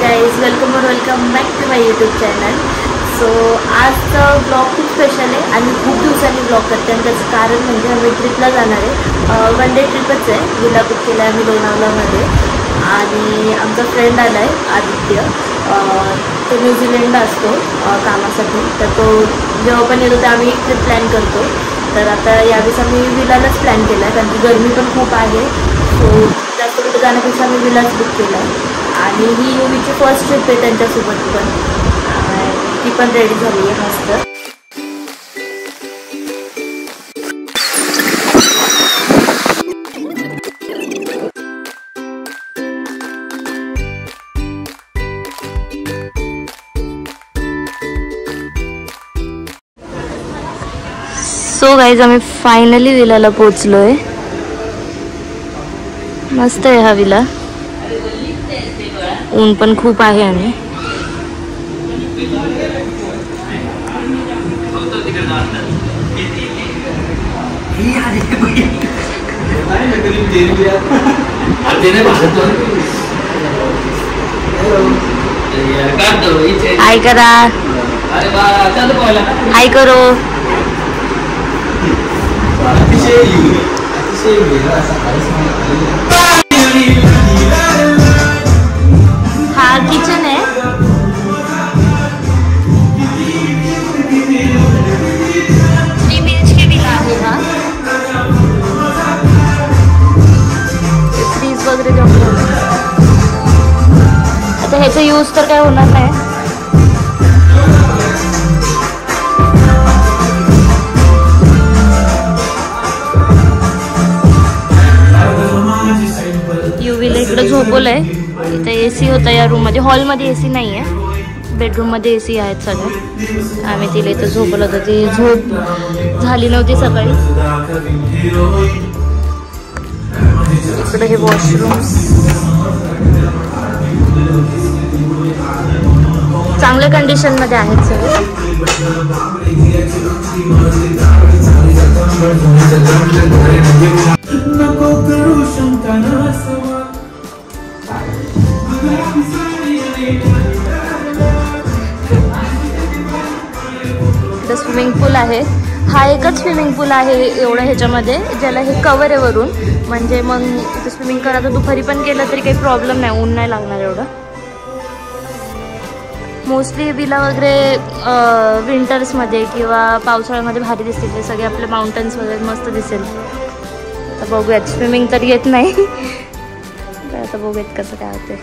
Guys, welcome और welcome back to my YouTube channel. So आजचं blog खूप special आहे आणि खूप दिवसांनी ब्लॉग करते आणि त्याचं कारण म्हणजे आम्ही ट्रिपला जाणार आहे. वन डे ट्रिपच आहे. विला बुक केला आहे आम्ही लोणावळ्यामध्ये आणि आमचा फ्रेंड आला आहे आदित्य. तो न्यूझीलंडला असतो कामासाठी, तर तो जेव्हा पण येतो तेव्हा आम्ही ट्रिप प्लॅन करतो. तर आता यावेळेस आम्ही विलालाच प्लॅन केला आहे कारण की गरमी पण खूप आहे. सो जास्त कुठे जाण्यापेक्षा आम्ही विलाच बुक केला आहे आणि ही युवीची फर्स्ट ट्रिप आहे त्यांच्यासोबत पण. ती पण रेडी झाली आहे मस्त. सो गाईज, आम्ही फायनली विलाला पोहोचलोय. मस्त आहे हा विला. ऊन पण खूप आहे आणि हाय करा, हाय करो. हा किचन आहे. 3 BHK विला आहे हा. फ्रीज वगैरे घेऊन आता ह्याचा यूज तर काय होणार नाही. युवीला इकडे झोपवलंय. इथे AC होता या रूम मध्ये. हॉलमध्ये AC नाही आहे, बेडरूम मध्ये AC आहेत सगळे. आम्ही तिला इथं झोपवलं होतं. ती झोप झाली नव्हती सकाळी. इकडे हे वॉशरूम चांगल्या कंडिशन मध्ये आहेत सगळे. स्विमिंग पूल आहे. हा एकच स्विमिंग पूल आहे एवढं ह्याच्यामध्ये, ज्याला हे कवर आहे वरून. म्हणजे मग इथं स्विमिंग करा तर दुपारी पण केलं तरी काही प्रॉब्लेम नाही, ऊन नाही लागणार एवढं. मोस्टली विला वगैरे विंटर्समध्ये किंवा पावसाळ्यामध्ये भारी दिसतील. ते सगळे आपले माउंटन्स वगैरे मस्त दिसेल. आता बघूयात. स्विमिंग तर येत नाही तर आता बघूयात कसं काय होते.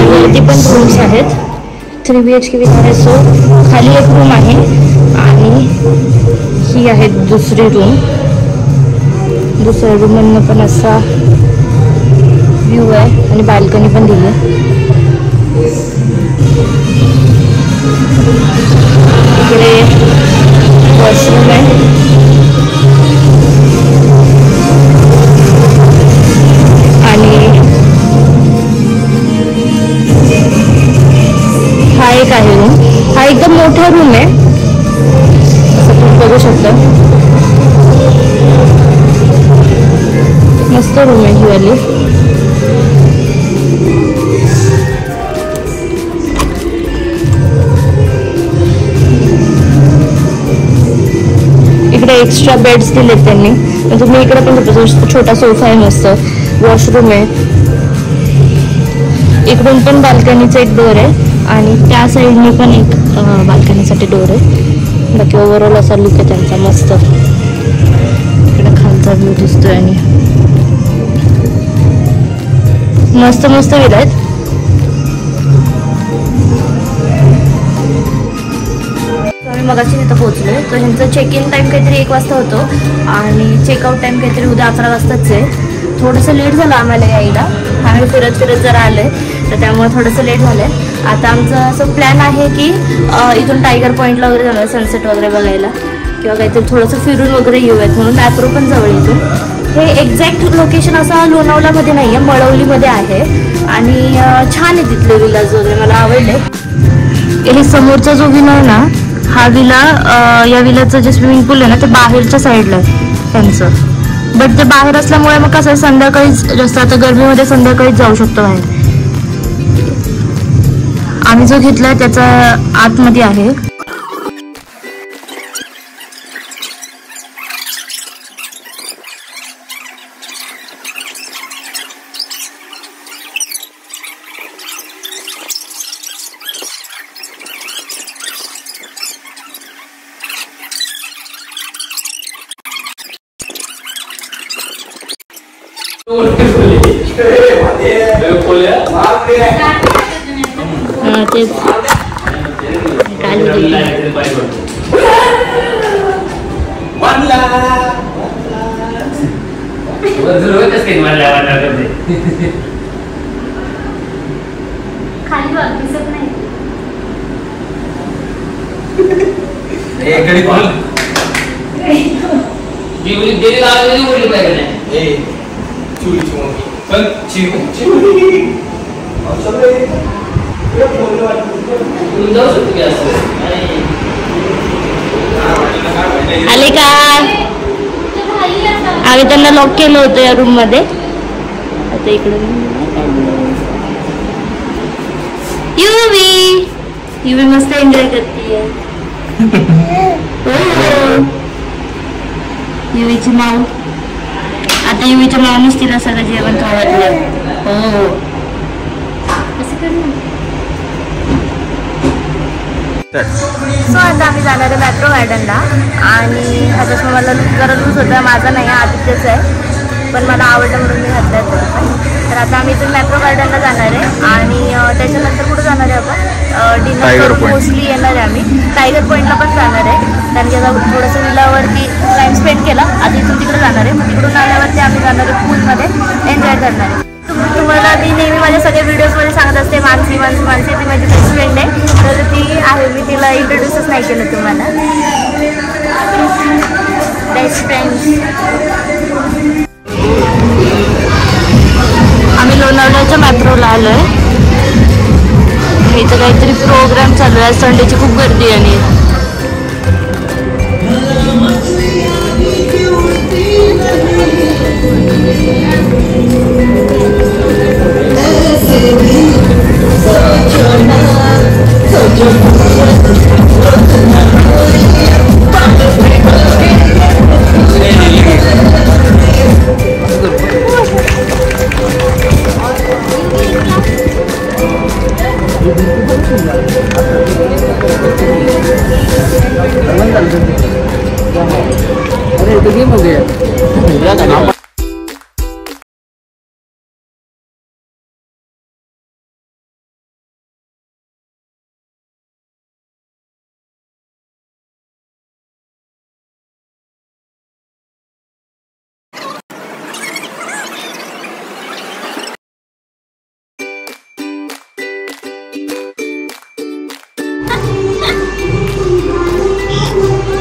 वरती पण रूम्स आहेत. 3 BHK विला आहे. सो खाली एक रूम आहे आणि ही आहे दुसरी रूम. दुसऱ्या रूममधनं पण असा व्ह्यू आहे आणि बाल्कनी पण दिली आहे. इकडे वॉशरूम आहे. आणि हा एक आहे रूम. हा एकदम मोठा रूम आहे असं तुम्ही बघू शकता. मस्त रूम आहे ही वाली. इकडे एक्स्ट्रा बेड्स दिलेत त्यांनी. म्हणजे मी इकडे पण छोटा सोफा आहे, मस्त वॉशरूम आहे. इकडून पण बाल्कनीचा एक डोर आहे आणि त्या साईडने पण एक बाल्कनीसाठी डोर आहे. बाकी ओव्हरऑल असा लुक आहे त्यांचा मस्त. इकडे खालचा व्ह्यू दिसतोय आणि मस्त मस्त विला आहेत. आम्ही मगाशी तिथं पोहोचलो. तर ह्यांचं चेक इन टाईम काहीतरी 1 वाजता होतो आणि चेकआउट टाईम काहीतरी उद्या 11 वाजताच आहे. थोडंसं लेट झालं आम्हाला यायला. आम्ही फिरत फिरत जरा आलो आहे तर त्यामुळे थोडंसं लेट झालं आहे. आता आमचं असं प्लॅन आहे की इथून टायगर पॉईंटला वगैरे जाणार, सनसेट वगैरे बघायला किंवा काहीतरी थोडंसं फिरून वगैरे येऊयात म्हणून. मॅप्रो पण जवळ येतो. हे एक्झॅक्ट लोकेशन असं लोणावळ्यामध्ये नाही आहे, मळवलीमध्ये आहे. आणि छान आहे तिथले विला जो मला आवडले. हे समोरचा जो विला आहे ना, हा विला या विलाचं जे स्विमिंग पूल आहे ना ते बाहेरच्या साईडला आहे त्यांचं. बट ते बाहेर असल्यामुळे मग कसं संध्याकाळीच जास्त, आता गरमीमध्ये संध्याकाळीच जाऊ शकतो बाहेर. आम्ही जो घेतलाय त्याचा आतमध्ये आहे. आले का? आम्ही त्यांना लॉक केलं होतं या रूम मध्ये. आता इकडे युवी मस्त एन्जॉय करते. युवीची माऊ, आता युवीच्या माऊनीच तिला सगळं जेवण खावतलं. हो असं कर ना. सो आता आम्ही जाणार आहे मॅट्रो गार्डनला. आणि हा चष्मा मला जरा लूज होता, माझा नाही आदित्यच आहे, पण मला आवडलं म्हणून मी घातला आहे. तर आता आम्ही इथून मॅट्रो गार्डनला जाणार आहे. आणि त्याच्यानंतर कुठं जाणार आहे आपण? डिनर मोस्टली येणार आहे आम्ही. टायगर पॉईंटला पण जाणार आहे, कारण की आता थोडंसं विलावरती टाईम स्पेंड केला. आता इथून तिकडे जाणार आहे. मग तिकडून आल्यावरती आम्ही जाणार आहे पूलमध्ये एन्जॉय करणार आहे. तुम्हाला मी नेहमी माझ्या सगळ्या व्हिडिओजमध्ये सांगत असते मानसी ती माझी बेस्ट फ्रेंड आहे. तर ती आहे, मी तिला इंट्रोड्यूसच नाही केलं तुम्हाला. Best friend. आम्ही लोणावळ्याच्या मॅट्रोला आलो आहे. इथं काहीतरी प्रोग्राम चालू आहे. संडेची खूप गर्दी आहे. अरे तो गेम हो गया.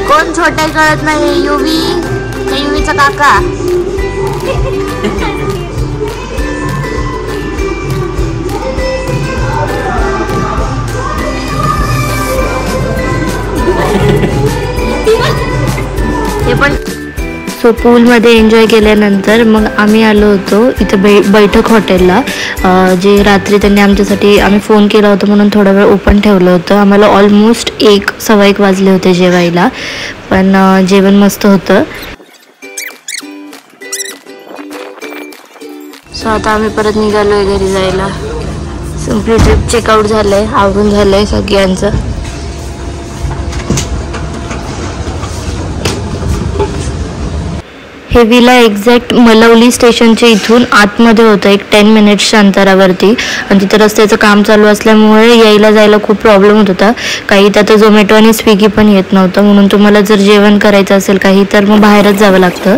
कोण छोटा कळत नाही. युवीचा काका. हे पण. सो पूलमध्ये एन्जॉय केल्यानंतर मग आम्ही आलो होतो इथं बैठक हॉटेलला. जे रात्री त्यांनी आमच्यासाठी, आम्ही फोन केला होता म्हणून थोडा वेळ ओपन ठेवलं होतं. आम्हाला ऑलमोस्ट 1-1:15 वाजले होते जेवायला, पण जेवण मस्त होतं. सो आता आम्ही परत निघालो आहे घरी जायला. संपली ट्रिप, चेकआउट झालं आहे, आवरून झालं आहे सगळ्यांचं. हे विला एक्झॅक्ट मलवली स्टेशनच्या इथून आतमध्ये होतं, एक 10 मिनिट्सच्या अंतरावरती. आणि तिथं रस्त्याचं काम चालू असल्यामुळे यायला जायला खूप प्रॉब्लेम होत होता. काही त्यात झोमॅटो आणि स्विगी पण येत नव्हतं, म्हणून तुम्हाला जर जेवण करायचं असेल काही तर मग बाहेरच जावं लागतं.